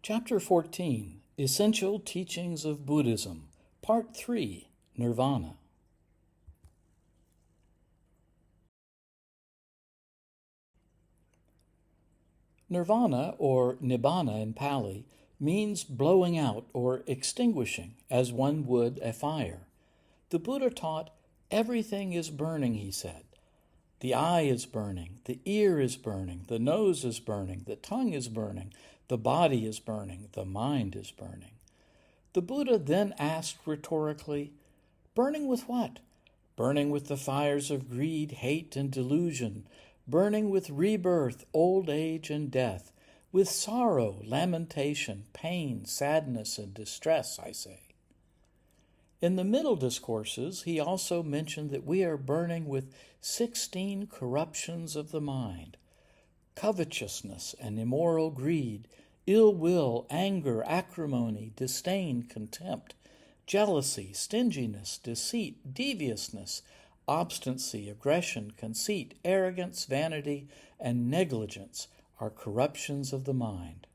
Chapter 14, Essential Teachings of Buddhism, Part 3, Nirvana. Nirvana, or nibbana in Pali, means blowing out or extinguishing, as one would a fire. The Buddha taught, everything is burning, he said. The eye is burning, the ear is burning, the nose is burning, the tongue is burning, the body is burning, the mind is burning. The Buddha then asked rhetorically, burning with what? Burning with the fires of greed, hate, and delusion, burning with rebirth, old age, and death, with sorrow, lamentation, pain, sadness, and distress, I say. In the middle discourses, he also mentioned that we are burning with 16 corruptions of the mind: covetousness and immoral greed, ill will, anger, acrimony, disdain, contempt, jealousy, stinginess, deceit, deviousness, obstinacy, aggression, conceit, arrogance, vanity, and negligence are corruptions of the mind.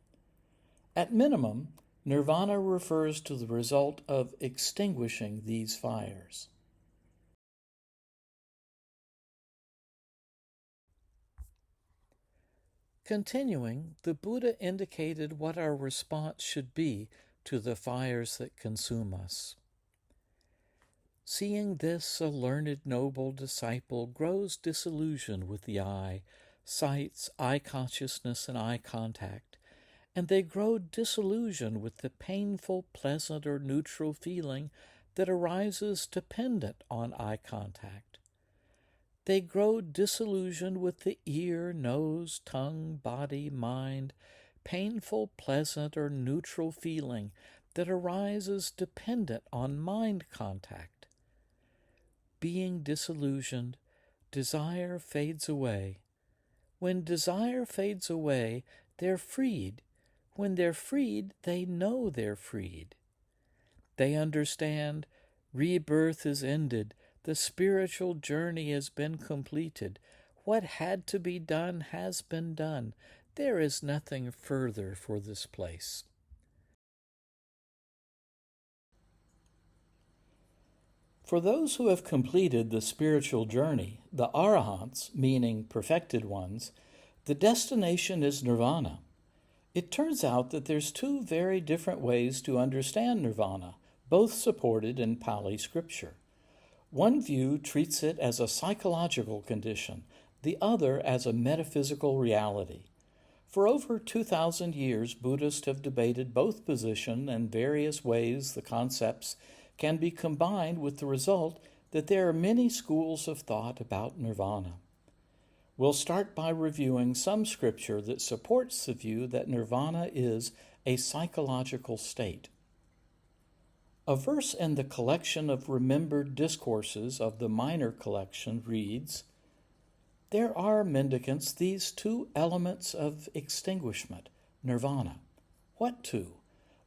At minimum, Nirvana refers to the result of extinguishing these fires. Continuing, the Buddha indicated what our response should be to the fires that consume us. Seeing this, a learned noble disciple grows disillusioned with the eye, sights, eye consciousness, and eye contact, and they grow disillusioned with the painful, pleasant, or neutral feeling that arises dependent on eye contact. They grow disillusioned with the ear, nose, tongue, body, mind, painful, pleasant, or neutral feeling that arises dependent on mind contact. Being disillusioned, desire fades away. When desire fades away, they're freed. When they're freed, they know they're freed. They understand rebirth is ended, the spiritual journey has been completed. What had to be done has been done. There is nothing further for this place. For those who have completed the spiritual journey, the arahants, meaning perfected ones, the destination is nirvana. It turns out that there's two very different ways to understand nirvana, both supported in Pali scripture. One view treats it as a psychological condition, the other as a metaphysical reality. For over 2,000 years, Buddhists have debated both positions and various ways the concepts can be combined, with the result that there are many schools of thought about nirvana. We'll start by reviewing some scripture that supports the view that nirvana is a psychological state. A verse in the collection of remembered discourses of the minor collection reads, "There are, mendicants, these two elements of extinguishment, nirvana." What two?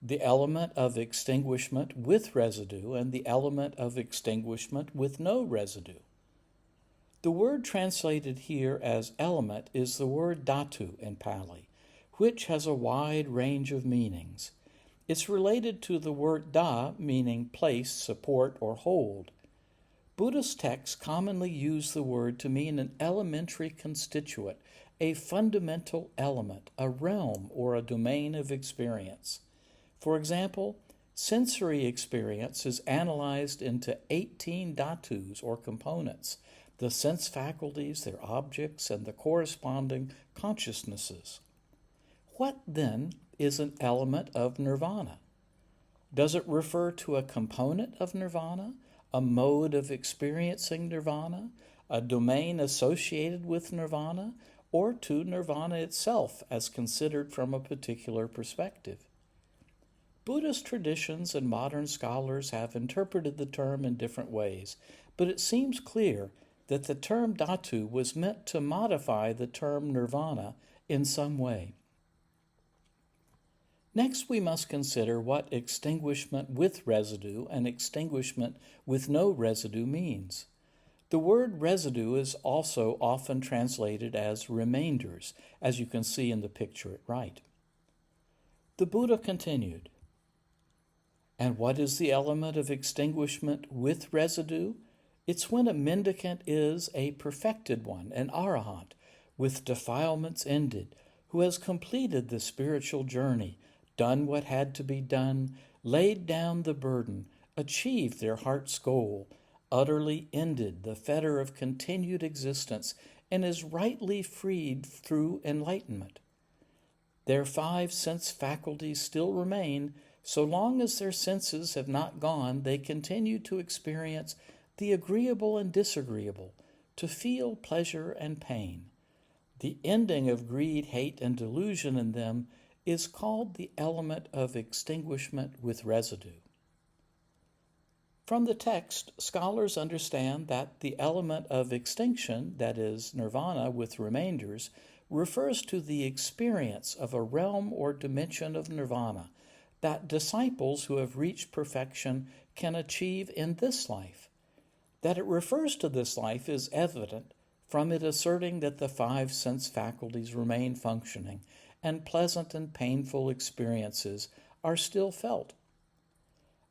The element of extinguishment with residue and the element of extinguishment with no residue. The word translated here as element is the word dhatu in Pali, which has a wide range of meanings. It's related to the word da, meaning place, support, or hold. Buddhist texts commonly use the word to mean an elementary constituent, a fundamental element, a realm, or a domain of experience. For example, sensory experience is analyzed into 18 dhatus, or components, the sense faculties, their objects, and the corresponding consciousnesses. What, then, is an element of nirvana? Does it refer to a component of nirvana, a mode of experiencing nirvana, a domain associated with nirvana, or to nirvana itself as considered from a particular perspective? Buddhist traditions and modern scholars have interpreted the term in different ways, but it seems clear that the term dhatu was meant to modify the term nirvana in some way. Next, we must consider what extinguishment with residue and extinguishment with no residue means. The word residue is also often translated as remainders, as you can see in the picture at right. The Buddha continued, "And what is the element of extinguishment with residue? It's when a mendicant is a perfected one, an arahant, with defilements ended, who has completed the spiritual journey, done what had to be done, laid down the burden, achieved their heart's goal, utterly ended the fetter of continued existence, and is rightly freed through enlightenment. Their 5 sense faculties still remain. So long as their senses have not gone, they continue to experience the agreeable and disagreeable, to feel pleasure and pain. The ending of greed, hate, and delusion in them is called the element of extinguishment with residue." From the text, scholars understand that the element of extinction, that is, nirvana with remainders, refers to the experience of a realm or dimension of nirvana that disciples who have reached perfection can achieve in this life. That it refers to this life is evident from it asserting that the 5 sense faculties remain functioning and pleasant and painful experiences are still felt.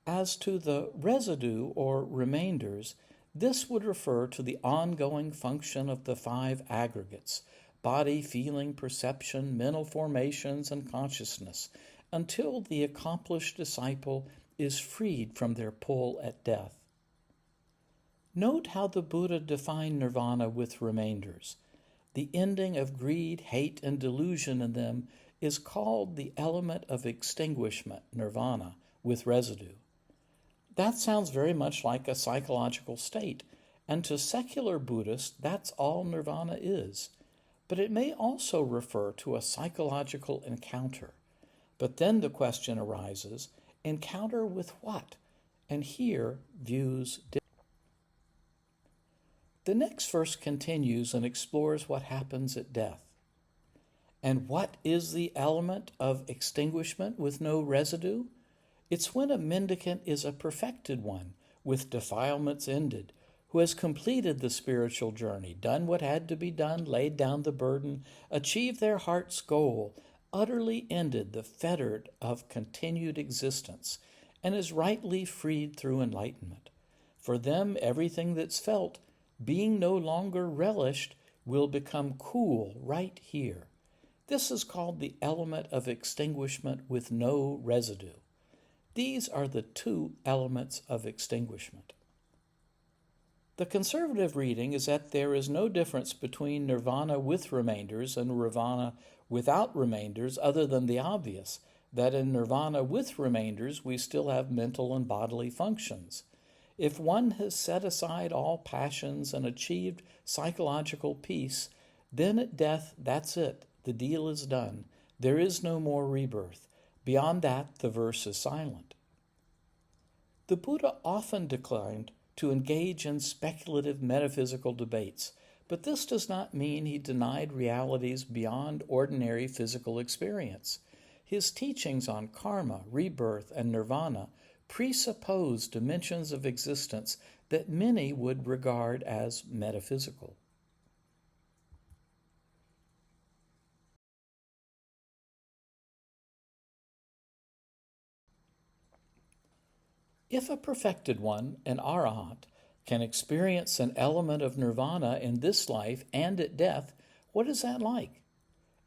As to the residue or remainders, this would refer to the ongoing function of the 5 aggregates, body, feeling, perception, mental formations, and consciousness, until the accomplished disciple is freed from their pull at death. Note how the Buddha defined nirvana with remainders. The ending of greed, hate, and delusion in them is called the element of extinguishment, nirvana, with residue. That sounds very much like a psychological state, and to secular Buddhists, that's all nirvana is. But it may also refer to a psychological encounter. But then the question arises, encounter with what? And here, views differ. The next verse continues and explores what happens at death. "And what is the element of extinguishment with no residue? It's when a mendicant is a perfected one, with defilements ended, who has completed the spiritual journey, done what had to be done, laid down the burden, achieved their heart's goal, utterly ended the fetter of continued existence, and is rightly freed through enlightenment. For them, everything that's felt, being no longer relished, will become cool right here. This is called the element of extinguishment with no residue. These are the 2 elements of extinguishment." The conservative reading is that there is no difference between nirvana with remainders and nirvana without remainders other than the obvious, that in nirvana with remainders we still have mental and bodily functions. If one has set aside all passions and achieved psychological peace, then at death, that's it. The deal is done. There is no more rebirth. Beyond that, the verse is silent. The Buddha often declined to engage in speculative metaphysical debates, but this does not mean he denied realities beyond ordinary physical experience. His teachings on karma, rebirth, and nirvana presuppose dimensions of existence that many would regard as metaphysical. If a perfected one, an arahant, can experience an element of nirvana in this life and at death, what is that like?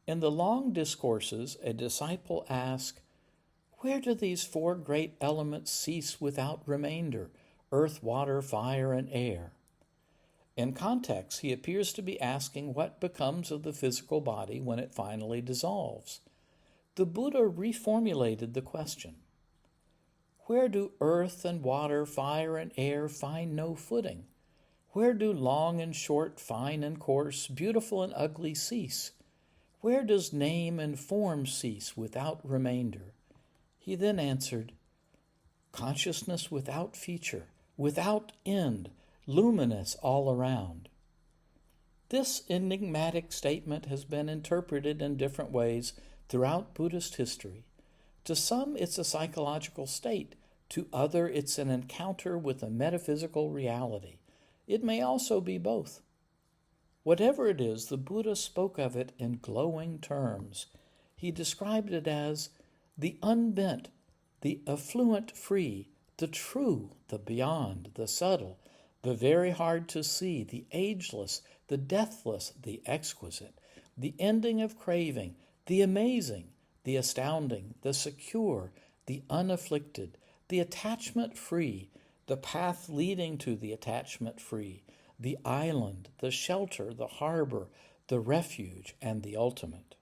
In the long discourses, a disciple asks, "Where do these 4 great elements cease without remainder? Earth, water, fire, and air." In context, he appears to be asking what becomes of the physical body when it finally dissolves. The Buddha reformulated the question. Where do earth and water, fire and air find no footing? Where do long and short, fine and coarse, beautiful and ugly cease? Where does name and form cease without remainder? He then answered, consciousness without feature, without end, luminous all around. This enigmatic statement has been interpreted in different ways throughout Buddhist history. To some, it's a psychological state. To others, it's an encounter with a metaphysical reality. It may also be both. Whatever it is, the Buddha spoke of it in glowing terms. He described it as the unbent, the affluent free, the true, the beyond, the subtle, the very hard to see, the ageless, the deathless, the exquisite, the ending of craving, the amazing, the astounding, the secure, the unafflicted, the attachment free, the path leading to the attachment free, the island, the shelter, the harbor, the refuge, and the ultimate.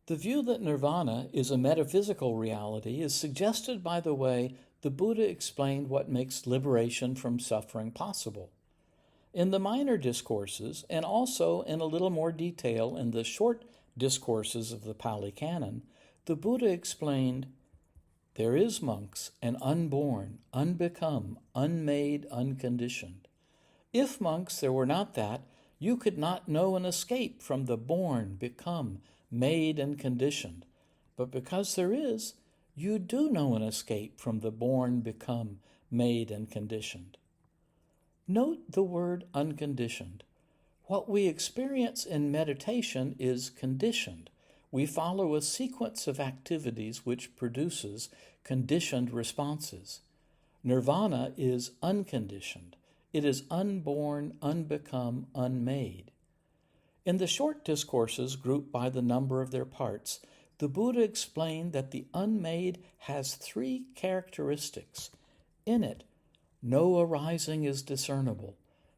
The view that nirvana is a metaphysical reality is suggested by the way the Buddha explained what makes liberation from suffering possible. In the minor discourses, and also in a little more detail in the short discourses of the Pali Canon, the Buddha explained, "There is, monks, an unborn, unbecome, unmade, unconditioned. If, monks, there were not that, you could not know an escape from the born, become, made, and conditioned. But because there is, you do know an escape from the born, become, made, and conditioned." Note the word unconditioned. What we experience in meditation is conditioned. We follow a sequence of activities which produces conditioned responses. Nirvana is unconditioned. It is unborn, unbecome, unmade. In the short discourses grouped by the number of their parts, the Buddha explained that the unmade has three characteristics. In it, no arising is discernible,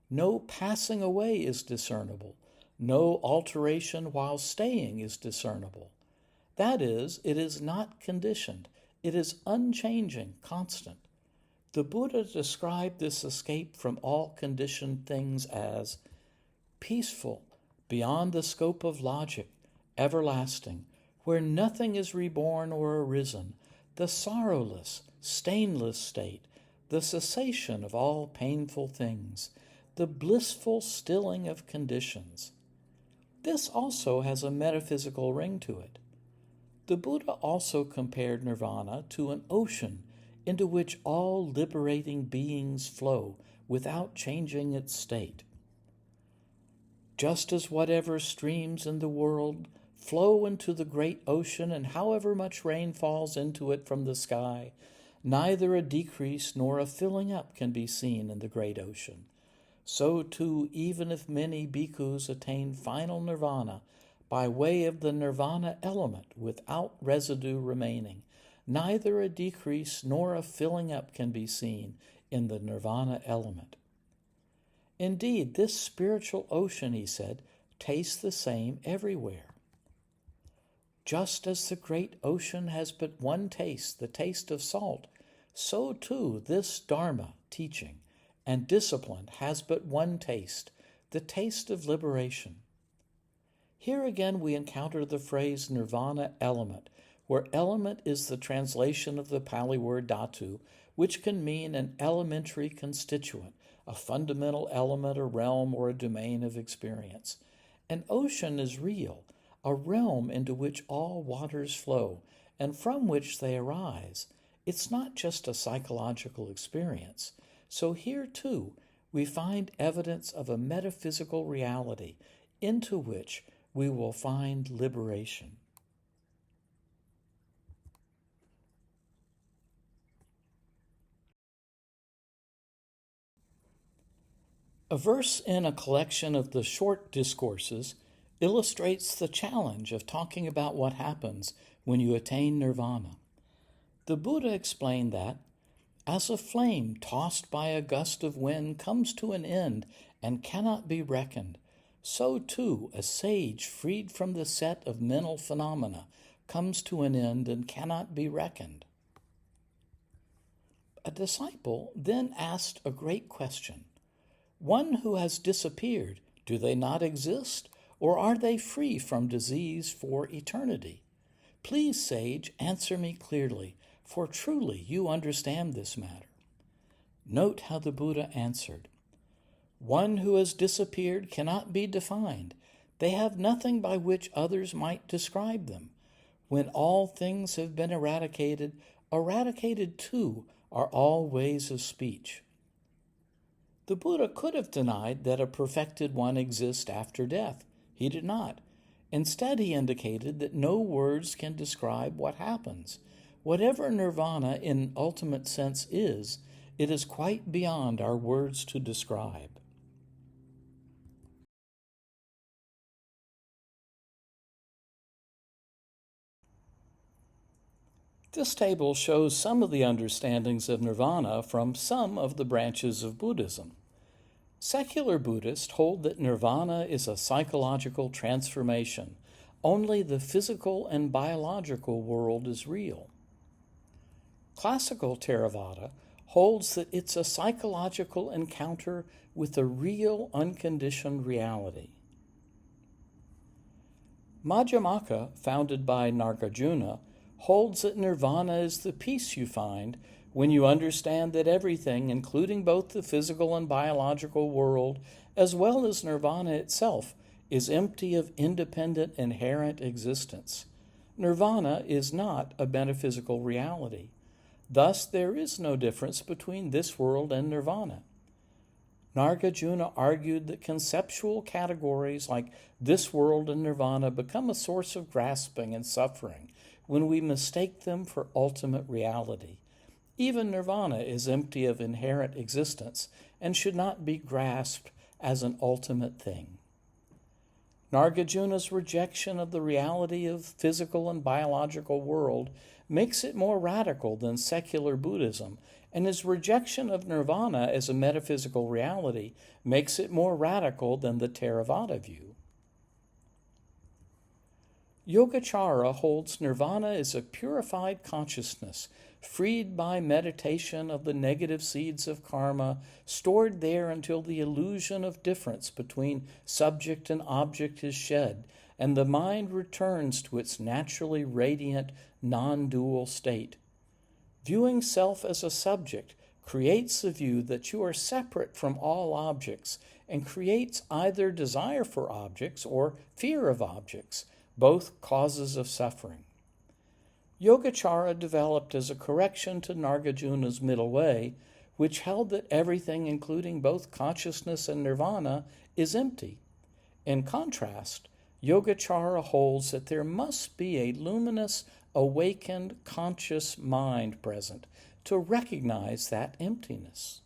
no passing away is discernible, no alteration while staying is discernible. That is, it is not conditioned, it is unchanging, constant. The Buddha described this escape from all conditioned things as peaceful, beyond the scope of logic, everlasting, where nothing is reborn or arisen, the sorrowless, stainless state, the cessation of all painful things, the blissful stilling of conditions. This also has a metaphysical ring to it. The Buddha also compared nirvana to an ocean into which all liberating beings flow without changing its state. Just as whatever streams in the world flow into the great ocean, and however much rain falls into it from the sky, neither a decrease nor a filling up can be seen in the great ocean. So too, even if many bhikkhus attain final nirvana by way of the nirvana element without residue remaining, neither a decrease nor a filling up can be seen in the nirvana element. Indeed, this spiritual ocean, he said, tastes the same everywhere. Just as the great ocean has but one taste, the taste of salt, so too this Dharma, teaching, and discipline has but one taste, the taste of liberation. Here again we encounter the phrase nirvana element, where element is the translation of the Pali word dhatu, which can mean an elementary constituent, a fundamental element, a realm, or a domain of experience. An ocean is real, a realm into which all waters flow, and from which they arise. It's not just a psychological experience. So here, too, we find evidence of a metaphysical reality into which we will find liberation. A verse in a collection of the short discourses illustrates the challenge of talking about what happens when you attain nirvana. The Buddha explained that, as a flame tossed by a gust of wind comes to an end and cannot be reckoned, so too a sage freed from the set of mental phenomena comes to an end and cannot be reckoned. A disciple then asked a great question. One who has disappeared, do they not exist, or are they free from disease for eternity? Please, sage, answer me clearly, for truly you understand this matter. Note how the Buddha answered. One who has disappeared cannot be defined. They have nothing by which others might describe them. When all things have been eradicated too are all ways of speech. The Buddha could have denied that a perfected one exists after death. He did not. Instead, he indicated that no words can describe what happens. Whatever nirvana in ultimate sense is, it is quite beyond our words to describe. This table shows some of the understandings of nirvana from some of the branches of Buddhism. Secular Buddhists hold that nirvana is a psychological transformation. Only the physical and biological world is real. Classical Theravada holds that it's a psychological encounter with a real unconditioned reality. Madhyamaka, founded by Nagarjuna, holds that nirvana is the peace you find when you understand that everything, including both the physical and biological world, as well as nirvana itself, is empty of independent inherent existence. Nirvana is not a metaphysical reality. Thus, there is no difference between this world and nirvana. Nagarjuna argued that conceptual categories like this world and nirvana become a source of grasping and suffering when we mistake them for ultimate reality. Even nirvana is empty of inherent existence and should not be grasped as an ultimate thing. Nagarjuna's rejection of the reality of physical and biological world makes it more radical than secular Buddhism, and his rejection of nirvana as a metaphysical reality makes it more radical than the Theravada view. Yogacara holds nirvana is a purified consciousness, freed by meditation of the negative seeds of karma, stored there until the illusion of difference between subject and object is shed, and the mind returns to its naturally radiant, non-dual state. Viewing self as a subject creates the view that you are separate from all objects and creates either desire for objects or fear of objects, both causes of suffering. Yogacara developed as a correction to Nagarjuna's middle way, which held that everything, including both consciousness and nirvana, is empty. In contrast, Yogacara holds that there must be a luminous, awakened, conscious mind present to recognize that emptiness.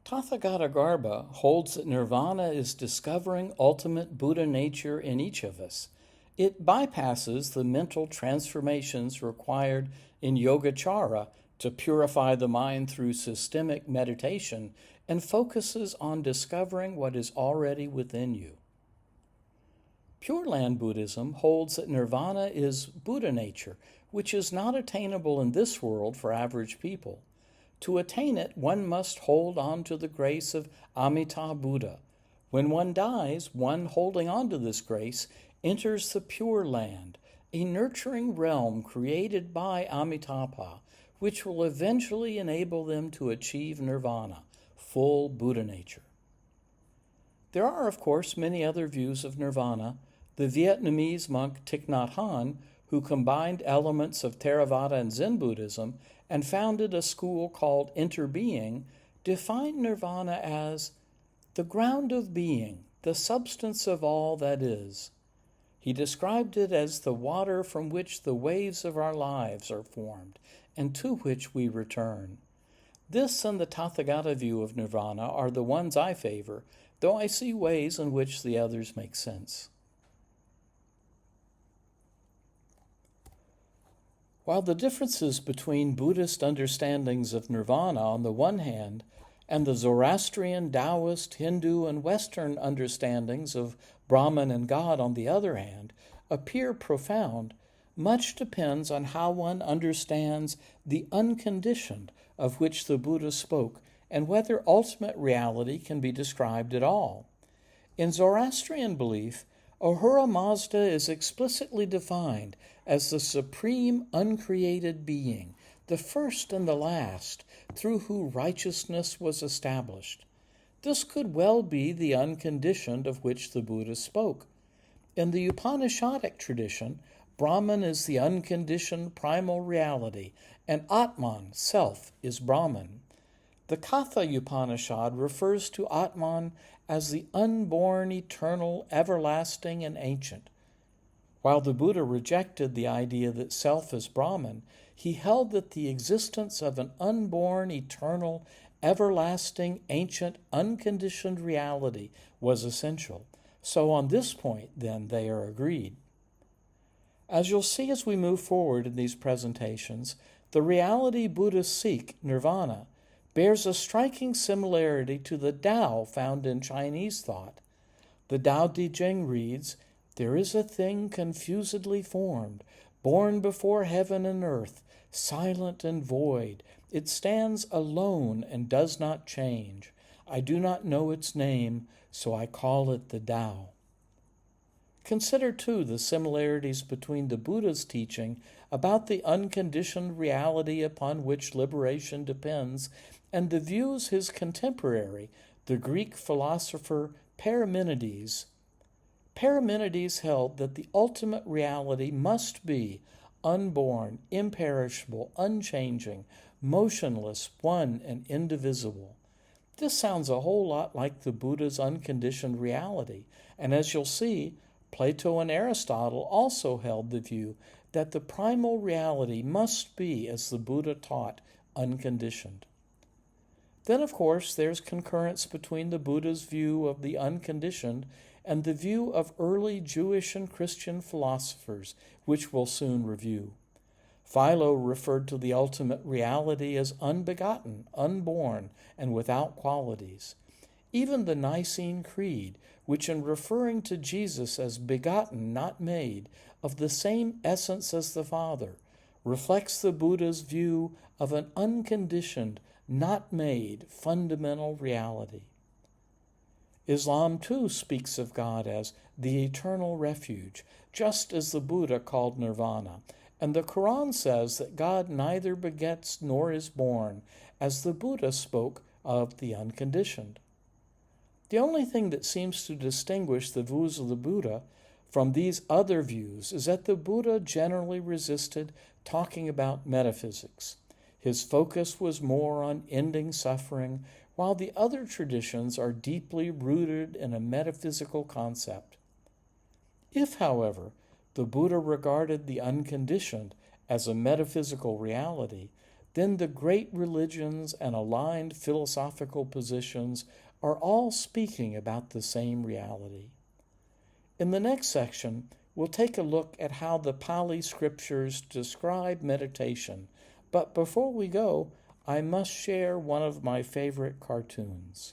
Tathagatagarbha holds that nirvana is discovering ultimate Buddha nature in each of us. It bypasses the mental transformations required in Yogacara to purify the mind through systemic meditation and focuses on discovering what is already within you. Pure Land Buddhism holds that nirvana is Buddha nature, which is not attainable in this world for average people. To attain it, one must hold on to the grace of Amitabha Buddha. When one dies, one holding on to this grace enters the Pure Land, a nurturing realm created by Amitabha, which will eventually enable them to achieve nirvana, full Buddha nature. There are, of course, many other views of nirvana. The Vietnamese monk Thich Nhat Hanh, who combined elements of Theravada and Zen Buddhism and founded a school called Interbeing, defined nirvana as the ground of being, the substance of all that is. He described it as the water from which the waves of our lives are formed and to which we return. This and the Tathagata view of nirvana are the ones I favor, though I see ways in which the others make sense. While the differences between Buddhist understandings of nirvana on the one hand and the Zoroastrian, Taoist, Hindu, and Western understandings of Brahman and God on the other hand appear profound, much depends on how one understands the unconditioned of which the Buddha spoke and whether ultimate reality can be described at all. In Zoroastrian belief, Ahura Mazda is explicitly defined as the supreme uncreated being, the first and the last, through whom righteousness was established. This could well be the unconditioned of which the Buddha spoke. In the Upanishadic tradition, Brahman is the unconditioned primal reality, and Atman, self, is Brahman. The Katha Upanishad refers to Atman as the unborn, eternal, everlasting, and ancient. While the Buddha rejected the idea that self is Brahman, he held that the existence of an unborn, eternal, everlasting, ancient, unconditioned reality was essential. So on this point, then, they are agreed. As you'll see as we move forward in these presentations, the reality Buddhists seek, nirvana, bears a striking similarity to the Tao found in Chinese thought. The Tao Te Ching reads, "There is a thing confusedly formed, born before heaven and earth, silent and void. It stands alone and does not change. I do not know its name, so I call it the Tao." Consider, too, the similarities between the Buddha's teaching about the unconditioned reality upon which liberation depends and the views his contemporary, the Greek philosopher Parmenides. Parmenides held that the ultimate reality must be unborn, imperishable, unchanging, motionless, one, and indivisible. This sounds a whole lot like the Buddha's unconditioned reality, and as you'll see, Plato and Aristotle also held the view that the primal reality must be, as the Buddha taught, unconditioned. Then, of course, there's concurrence between the Buddha's view of the unconditioned and the view of early Jewish and Christian philosophers, which we'll soon review. Philo referred to the ultimate reality as unbegotten, unborn, and without qualities. Even the Nicene Creed, which in referring to Jesus as begotten, not made, of the same essence as the Father, reflects the Buddha's view of an unconditioned, not made, fundamental reality. Islam, too, speaks of God as the eternal refuge, just as the Buddha called nirvana, and the Quran says that God neither begets nor is born, as the Buddha spoke of the unconditioned. The only thing that seems to distinguish the views of the Buddha from these other views is that the Buddha generally resisted talking about metaphysics. His focus was more on ending suffering, while the other traditions are deeply rooted in a metaphysical concept. If, however, the Buddha regarded the unconditioned as a metaphysical reality, then the great religions and aligned philosophical positions are all speaking about the same reality. In the next section, we'll take a look at how the Pali scriptures describe meditation, but before we go, I must share one of my favorite cartoons.